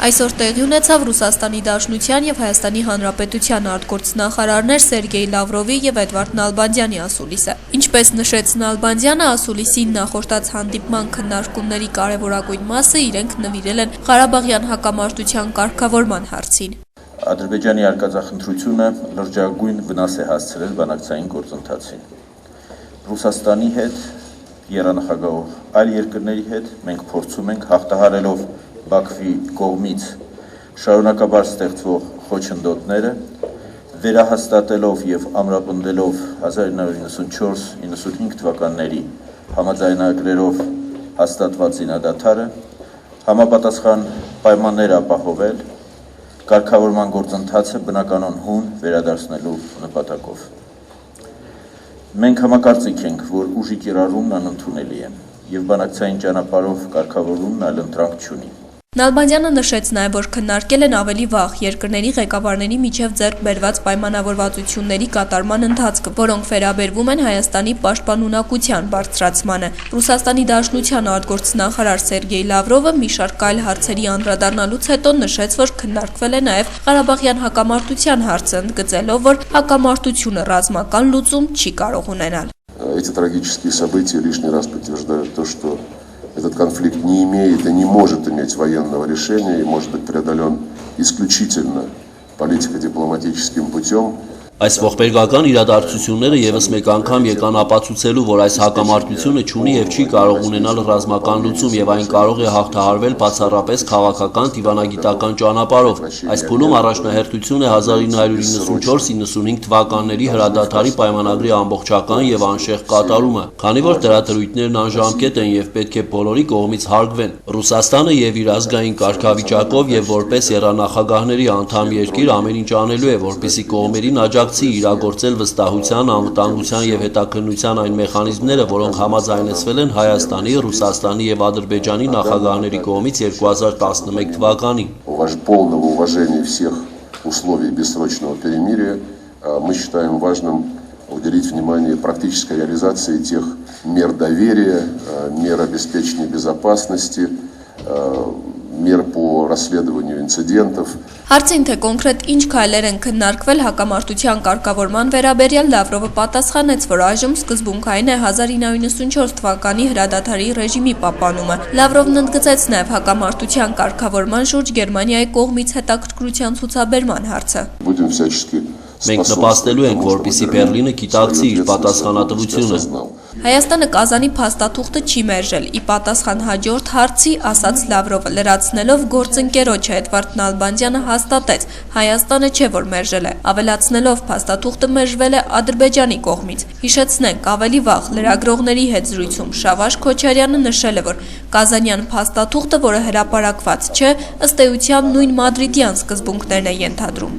Այսօր տեղի ունեցավ Ռուսաստանի Դաշնության և Հայաստանի Հանրապետության արտգործնախարարներ Սերգեյ Լավրովի և Էդվարդ Նալբանդյանի ասուլիսը։ Ինչպես նշեց Նալբանդյանը, ասուլիսին նախորդած հանդիպման քննարկումների կարևորագույն մասը իրենք նվիրել են Ղարաբաղյան հակամարտության կարգավորման հարցին։ Ադրբեջանի արկածախնդրությունը լրջագույն վնաս է հասցրել բանակցային գործընթացին։ Ռուսաստանի հետ, եռանախագահող այլ երկրների հետ մենք փորձում ենք հաղթահարելով Բաքվի կողմից շարունակաբար ստեղծվող խոչընդոտները, վերահաստատելով և ամրապնդելով 1994-95 թվականների համաձայնագրերով հաստատված զինադադարը, համապատասխան պայմաններ ապահովել կարգավորման գործընթացը բնականոն հուն վերադարձնելու նպատակով։ Մենք համակարծիք ենք, որ ուժի կիրառումն անընդունելի է և բանակցային ճանապարհով կարգավորումն այլ ընտրանք չունի։ Նալբանդյանը նշեց նաև, որ քննարկել են ավելի վաղ երկրների ղեկավարների միջև ձեռք բերված պայմանավորվածությունների կատարման ընթացքը, որոնք վերաբերվում են Հայաստանի պաշտպանունակության բարձրացմանը։ Ռուսաստանի Դաշնության արտգործնախարար Սերգեյ Լավրովը մի շարք այլ հարցերի անդրադառնալուց հետո նշեց, որ քննարկվել է նաև Ղարաբաղյան հակամարտության հարցը, ընդգծելով, որ հակամարտությունը ռազմական լուծում չի կարող ունենալ։ Эти трагические события лишний раз подтверждают то, что этот конфликт не имеет и не может иметь военного решения и может быть преодолен исключительно политико-дипломатическим путем. Այս ողբերգական իրադարձությունները եւս մեկ անգամ եկան ապացուցելու, որ այս հակամարտությունը չունի եւ չի կարող ունենալ ռազմական լուծում եւ այն կարող է հաղթահարվել բացառապես քաղաքական դիվանագիտական ճանապարհով։ Այս փուլում առաջնահերթություն է 1994-95 թվականների հրադադարի պայմանագրի ամբողջական եւ անշեղ կատարումը, քանի որ դրա դրույթներն անժամկետ են եւ պետք է բոլորի կողմից հարգվեն։ Ռուսաստանը եւ իր ազգային կարգավիճակով եւ որպես եռանախագահների անդամ երկիր ամեն ինչ անելու է, որպեսզի կողմերին իրագործել վստահության, անվտանգության եւ հետաքննության այն մեխանիզմները, որոնք համաձայնեցվել են Հայաստանի, Ռուսաստանի եւ Ադրբեջանի նախագահների կողմից 2011 թվականին։ Полного уважения всех условий бессрочного перемирия мы считаем важным уделить внимание практической реализации тех мер доверия, мер обеспечения безопасности, мер по расследованию инцидентов. Հարցին թե կոնկրետ ինչ քայլեր են քննարկվել հակամարտության կարգավորման վերաբերյալ Լավրովը պատասխանեց, որ այժմ սկզբունքային է 1994 թվականի հրադադարի ռեժիմի պահպանումը։ Լավրովն ընդգծեց նաև հակամարտության կարգավորման շուրջ Գերմանիայի կողմից հետաքրքրության ցուցաբերման հարցը։ Մենք նպաստելու ենք, որպեսզի Բեռլինը գիտակցի իր պատասխանատվությունը։ Հայաստանը Կազանի փաստաթուղթը չի մերժել, ի պատասխան հաջորդ հարցի ասաց Լավրովը, լրացնելով գործընկերոջը Էդվարդ Նալբանդյանը հաստատեց, Հայաստանը չէ որ մերժել է, ավելացնելով փաստաթուղթը մերժվել է Ադրբեջանի կողմից։ Հիշեցնենք, ավելի վաղ լրագրողների հետ զրույցում Շավարժ Քոչարյանը նշել է, որ Կազանյան փաստաթուղթը, որը հրապարակված չէ, ըստ էության նույն մադրիդյան սկզբունքներն է ենթադրում։